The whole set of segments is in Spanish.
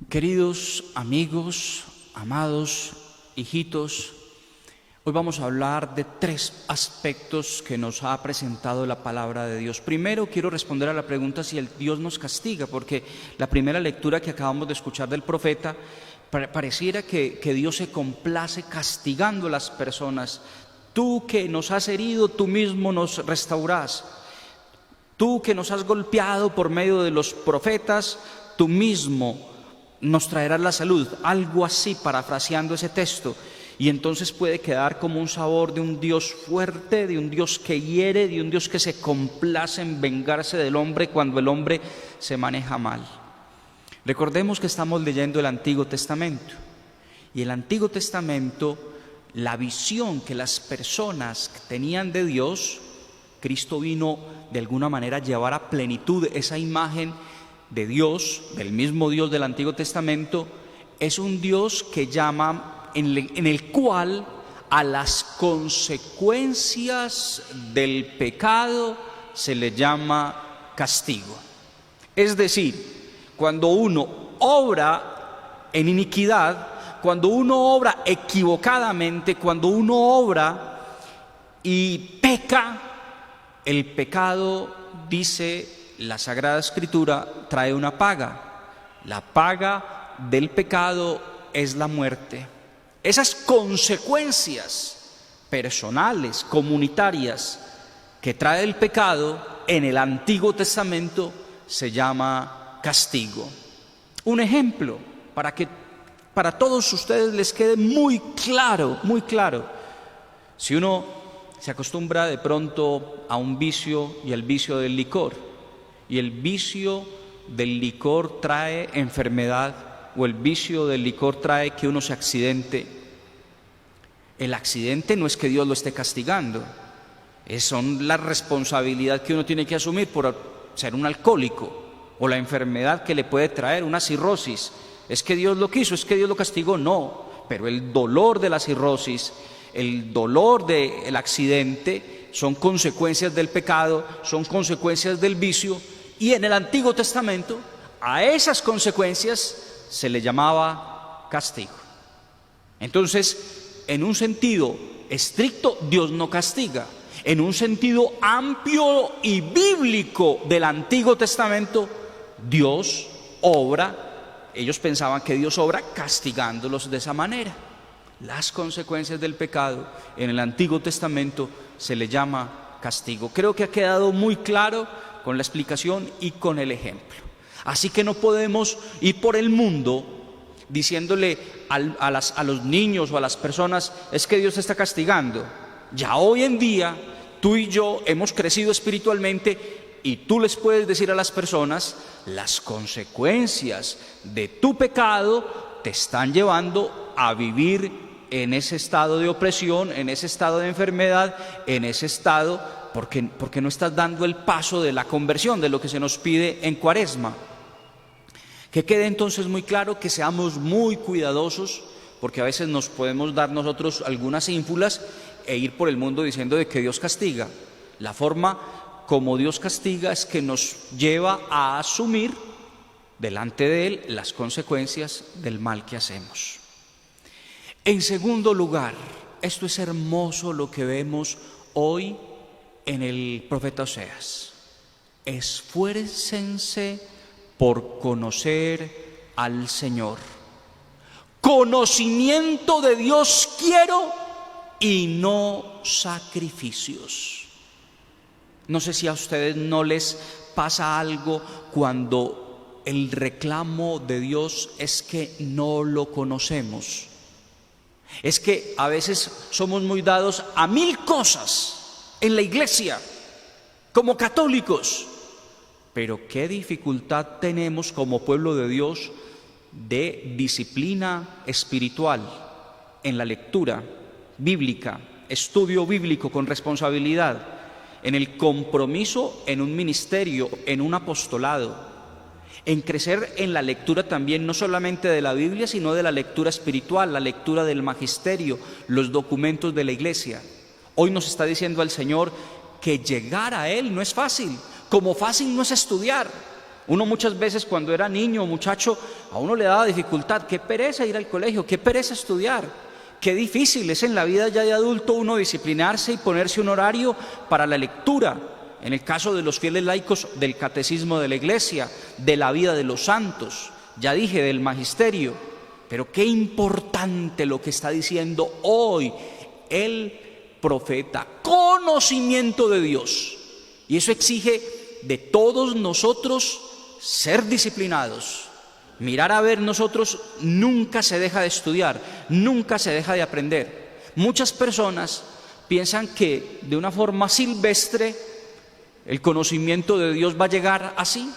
Queridos amigos, amados hijitos, hoy vamos a hablar de tres aspectos que nos ha presentado la palabra de Dios. Primero quiero responder a la pregunta si el Dios nos castiga, porque la primera lectura que acabamos de escuchar del profeta pareciera que Dios se complace castigando a las personas. Tú que nos has herido, tú mismo nos restaurás. Tú que nos has golpeado por medio de los profetas, tú mismo nos traerás la salud. Algo así, parafraseando ese texto. Y entonces puede quedar como un sabor de un Dios fuerte, de un Dios que hiere, de un Dios que se complace en vengarse del hombre cuando el hombre se maneja mal. Recordemos que estamos leyendo el Antiguo Testamento. Y el Antiguo Testamento, la visión que las personas tenían de Dios, Cristo vino de alguna manera a llevar a plenitud esa imagen de Dios, del mismo Dios del Antiguo Testamento. Es un Dios que llama, en el cual a las consecuencias del pecado se le llama castigo. Es decir, cuando uno obra en iniquidad, cuando uno obra equivocadamente, cuando uno obra y peca, el pecado, dice la Sagrada Escritura, trae una paga. La paga del pecado es la muerte. Esas consecuencias personales, comunitarias, que trae el pecado en el Antiguo Testamento se llama castigo. Un ejemplo para que para todos ustedes les quede muy claro, muy claro. Si uno se acostumbra de pronto a un vicio y el vicio del licor, y el vicio del licor trae enfermedad, o el vicio del licor trae que uno se accidente. El accidente no es que Dios lo esté castigando, son la responsabilidad que uno tiene que asumir por ser un alcohólico, o la enfermedad que le puede traer una cirrosis. ¿Es que Dios lo quiso? ¿Es que Dios lo castigó? No, pero el dolor de la cirrosis, el dolor del accidente son consecuencias del pecado, son consecuencias del vicio. Y en el Antiguo Testamento a esas consecuencias se le llamaba castigo. Entonces, en un sentido estricto, Dios no castiga. En un sentido amplio y bíblico del Antiguo Testamento, Dios obra. Ellos pensaban que Dios obra castigándolos de esa manera. Las consecuencias del pecado en el Antiguo Testamento se le llama castigo. Creo que ha quedado muy claro con la explicación y con el ejemplo. Así que no podemos ir por el mundo diciéndole a los niños o a las personas, es que Dios te está castigando. Ya hoy en día tú y yo hemos crecido espiritualmente y tú les puedes decir a las personas, las consecuencias de tu pecado te están llevando a vivir en ese estado de opresión, en ese estado de enfermedad, en ese estado porque no estás dando el paso de la conversión, de lo que se nos pide en Cuaresma. Que quede entonces muy claro que seamos muy cuidadosos, porque a veces nos podemos dar nosotros algunas ínfulas e ir por el mundo diciendo de que Dios castiga. La forma como Dios castiga es que nos lleva a asumir delante de Él las consecuencias del mal que hacemos. En segundo lugar, esto es hermoso lo que vemos hoy en el profeta Oseas. Esfuércense por conocer al Señor. Conocimiento de Dios quiero y no sacrificios. No sé si a ustedes no les pasa algo cuando el reclamo de Dios es que no lo conocemos. Es que a veces somos muy dados a 1000 cosas en la iglesia, como católicos, pero qué dificultad tenemos como pueblo de Dios de disciplina espiritual en la lectura bíblica, estudio bíblico con responsabilidad, en el compromiso en un ministerio, en un apostolado, en crecer en la lectura también, no solamente de la Biblia, sino de la lectura espiritual, la lectura del magisterio, los documentos de la iglesia. Hoy nos está diciendo el Señor que llegar a Él no es fácil, como fácil no es estudiar, Uno muchas veces cuando era niño o muchacho, a uno le daba dificultad, qué pereza ir al colegio, qué pereza estudiar, qué difícil es en la vida ya de adulto uno disciplinarse y ponerse un horario para la lectura. En el caso de los fieles laicos, del catecismo de la Iglesia, de la vida de los santos, ya dije, del magisterio. Pero qué importante lo que está diciendo hoy el profeta, conocimiento de Dios. Y eso exige de todos nosotros ser disciplinados. Mirar a ver, nosotros nunca se deja de estudiar, nunca se deja de aprender. Muchas personas piensan que de una forma silvestre el conocimiento de Dios va a llegar así.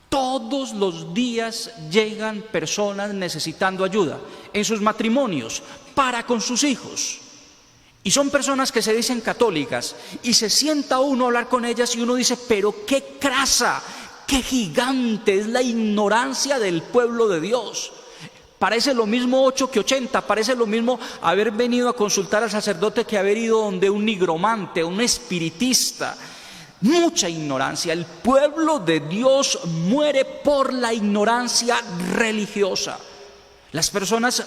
Todos los días llegan personas necesitando ayuda en sus matrimonios, para con sus hijos. Y son personas que se dicen católicas y se sienta uno a hablar con ellas y uno dice, pero qué crasa, qué gigante es la ignorancia del pueblo de Dios. Parece lo mismo 8 que 80, parece lo mismo haber venido a consultar al sacerdote que haber ido donde un nigromante, un espiritista. Mucha ignorancia. El pueblo de Dios muere por la ignorancia religiosa.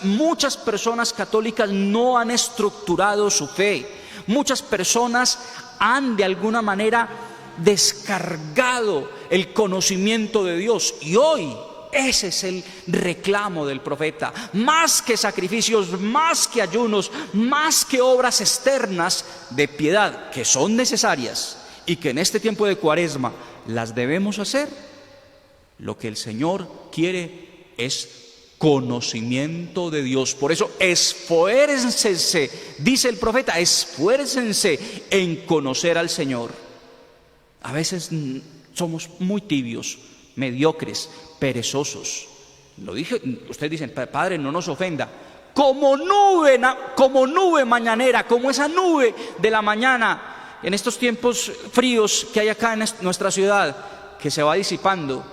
Muchas personas católicas no han estructurado su fe. Muchas personas han de alguna manera descargado el conocimiento de Dios. Y hoy ese es el reclamo del profeta. Más que sacrificios, más que ayunos, más que obras externas de piedad, que son necesarias y que en este tiempo de Cuaresma las debemos hacer, lo que el Señor quiere es conocimiento de Dios. Por eso esfuércense, dice el profeta, esfuércense en conocer al Señor. A veces somos muy tibios, mediocres, perezosos. Lo dije, ustedes dicen, padre, no nos ofenda. Como nube mañanera, como esa nube de la mañana en estos tiempos fríos que hay acá en nuestra ciudad, que se va disipando,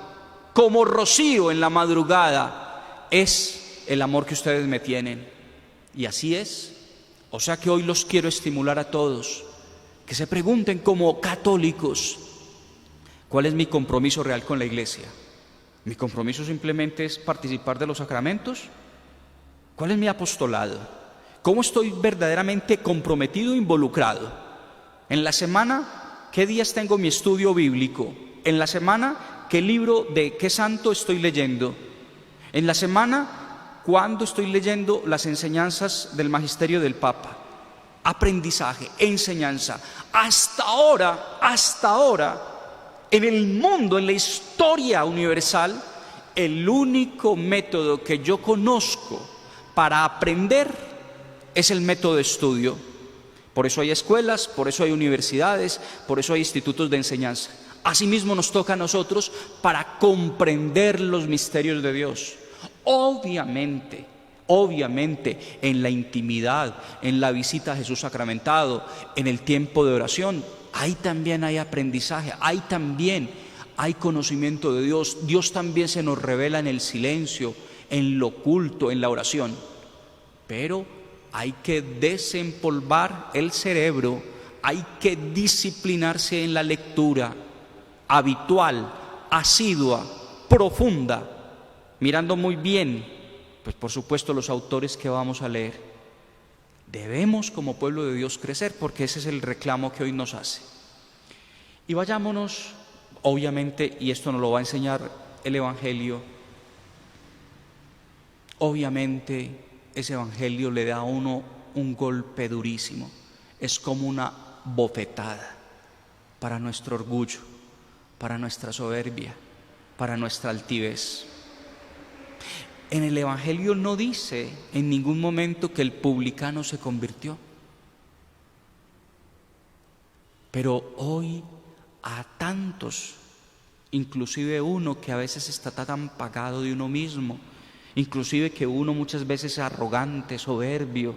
como rocío en la madrugada, es el amor que ustedes me tienen. Y así es. O sea que hoy los quiero estimular a todos, que se pregunten como católicos, ¿cuál es mi compromiso real con la Iglesia? ¿Mi compromiso simplemente es participar de los sacramentos? ¿Cuál es mi apostolado? ¿Cómo estoy verdaderamente comprometido e involucrado? En la semana, ¿qué días tengo mi estudio bíblico? En la semana, ¿qué libro de qué santo estoy leyendo? En la semana, ¿cuándo estoy leyendo las enseñanzas del magisterio del Papa? Aprendizaje, enseñanza. Hasta ahora, en el mundo, en la historia universal, el único método que yo conozco para aprender es el método de estudio. Por eso hay escuelas, por eso hay universidades, por eso hay institutos de enseñanza. Asimismo nos toca a nosotros para comprender los misterios de Dios. Obviamente, en la intimidad, en la visita a Jesús sacramentado, en el tiempo de oración, ahí también hay aprendizaje, ahí también hay conocimiento de Dios. Dios también se nos revela en el silencio, en lo oculto, en la oración. Pero hay que desempolvar el cerebro, hay que disciplinarse en la lectura habitual, asidua, profunda, mirando muy bien, pues por supuesto, los autores que vamos a leer. Debemos como pueblo de Dios crecer, porque ese es el reclamo que hoy nos hace. Y vayámonos, obviamente, y esto nos lo va a enseñar el Evangelio, obviamente ese Evangelio le da a uno un golpe durísimo. Es como una bofetada para nuestro orgullo, para nuestra soberbia, para nuestra altivez. En el Evangelio no dice en ningún momento que el publicano se convirtió. Pero hoy a tantos, inclusive uno que a veces está tan pagado de uno mismo, inclusive que uno muchas veces es arrogante, soberbio,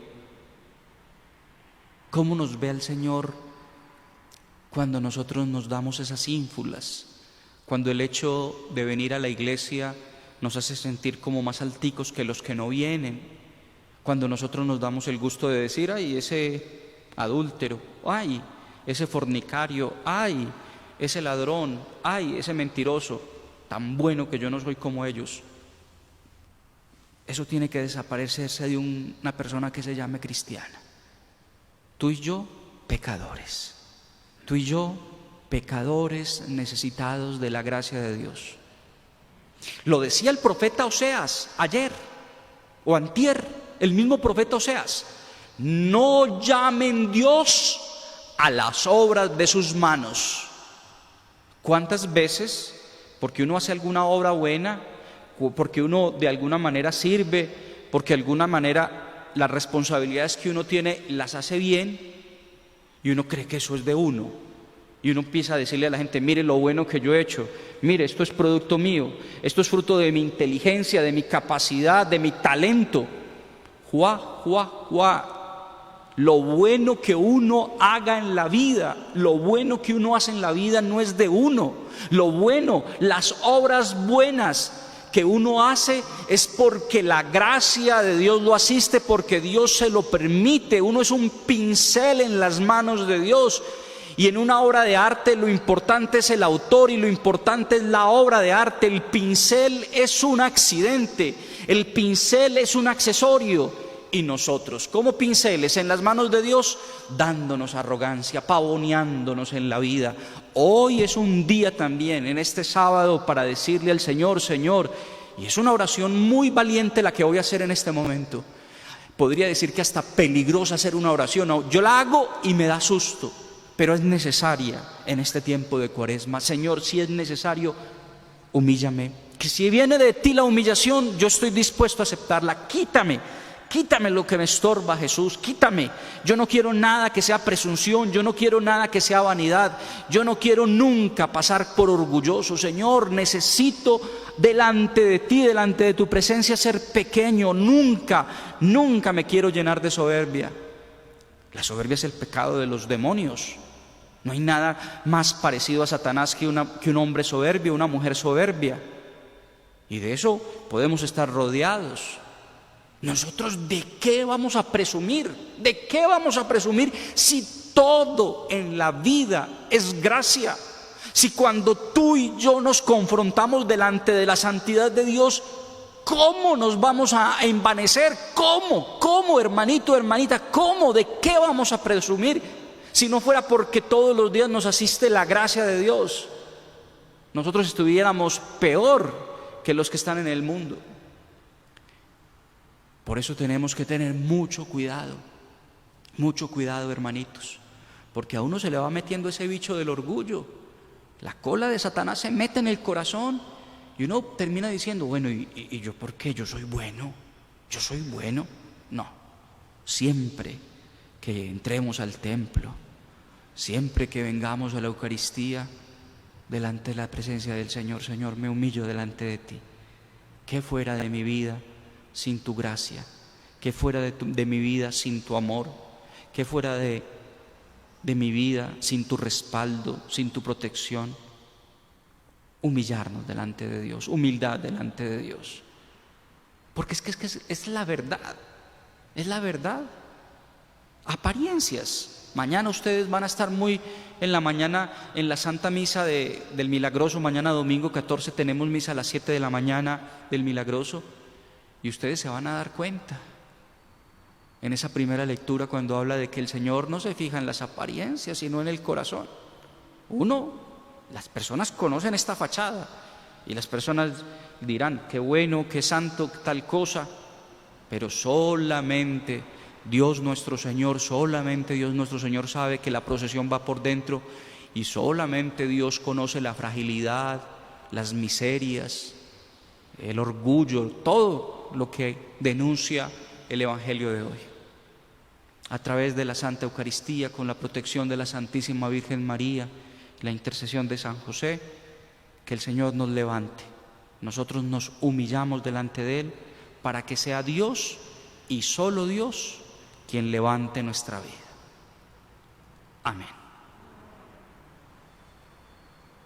¿cómo nos ve el Señor cuando nosotros nos damos esas ínfulas? Cuando el hecho de venir a la iglesia nos hace sentir como más alticos que los que no vienen. Cuando nosotros nos damos el gusto de decir, ay, ese adúltero, ay, ese fornicario, ay, ese ladrón, ay, ese mentiroso. tan bueno que yo no soy como ellos. Eso tiene que desaparecerse de una persona que se llame cristiana. Tú y yo, pecadores. Tú y yo, pecadores necesitados de la gracia de Dios. Lo decía el profeta Oseas ayer o antier, el mismo profeta Oseas. No llamen Dios a las obras de sus manos. ¿Cuántas veces, porque uno hace alguna obra buena, porque uno de alguna manera sirve, porque de alguna manera las responsabilidades que uno tiene las hace bien, y uno cree que eso es de uno, y uno empieza a decirle a la gente: mire lo bueno que yo he hecho, mire, esto es producto mío, esto es fruto de mi inteligencia, de mi capacidad, de mi talento? Lo bueno que uno haga en la vida, lo bueno que uno hace en la vida no es de uno. Lo bueno, las obras buenas que uno hace es porque la gracia de Dios lo asiste, porque Dios se lo permite. Uno es un pincel en las manos de Dios. Y en una obra de arte lo importante es el autor y lo importante es la obra de arte. El pincel es un accidente, el pincel es un accesorio. Y nosotros, como pinceles en las manos de Dios, dándonos arrogancia, pavoneándonos en la vida. Hoy es un día también, en este sábado, para decirle al Señor: Señor, y es una oración muy valiente la que voy a hacer en este momento. Podría decir que hasta peligrosa hacer una oración. No, yo la hago y me da susto, pero es necesaria en este tiempo de Cuaresma. Señor, si es necesario, humíllame. Que si viene de ti la humillación, yo estoy dispuesto a aceptarla. Quítame lo que me estorba, Jesús, quítame. Yo no quiero nada que sea presunción, yo no quiero nada que sea vanidad, yo no quiero nunca pasar por orgulloso. Señor, necesito delante de ti, delante de tu presencia, ser pequeño. Nunca me quiero llenar de soberbia. La soberbia es el pecado de los demonios. No hay nada más parecido a Satanás que un hombre soberbio, una mujer soberbia. Y de eso podemos estar rodeados. Nosotros, ¿de qué vamos a presumir? ¿De qué vamos a presumir si todo en la vida es gracia? Si cuando tú y yo nos confrontamos delante de la santidad de Dios, ¿cómo nos vamos a envanecer? ¿Cómo, hermanito, hermanita? ¿Cómo? ¿De qué vamos a presumir? Si no fuera porque todos los días nos asiste la gracia de Dios, nosotros estuviéramos peor que los que están en el mundo. Por eso tenemos que tener mucho cuidado, hermanitos, porque a uno se le va metiendo ese bicho del orgullo. La cola de Satanás se mete en el corazón y uno termina diciendo: bueno, ¿y yo por qué? ¿Yo soy bueno? No, siempre que entremos al templo, siempre que vengamos a la Eucaristía, delante de la presencia del Señor: Señor, me humillo delante de ti. ¿Qué fuera de mi vida sin tu gracia? ¿Qué fuera de mi vida sin tu amor? ¿Qué fuera de mi vida sin tu respaldo, sin tu protección? Humillarnos delante de Dios, humildad delante de Dios. Porque es la verdad, es la verdad. Apariencias. Mañana ustedes van a estar muy en la mañana en la Santa Misa del Milagroso. Mañana domingo 14 tenemos misa a las 7 de la mañana del Milagroso. Y ustedes se van a dar cuenta en esa primera lectura cuando habla de que el Señor no se fija en las apariencias, sino en el corazón. Las personas conocen esta fachada y las personas dirán: qué bueno, qué santo, tal cosa, pero solamente Dios nuestro Señor sabe que la procesión va por dentro, y solamente Dios conoce la fragilidad, las miserias, el orgullo, todo lo que denuncia el Evangelio de hoy. A través de la Santa Eucaristía, con la protección de la Santísima Virgen María, la intercesión de San José, que el Señor nos levante. Nosotros nos humillamos delante de Él para que sea Dios y solo Dios quien levante nuestra vida. Amén.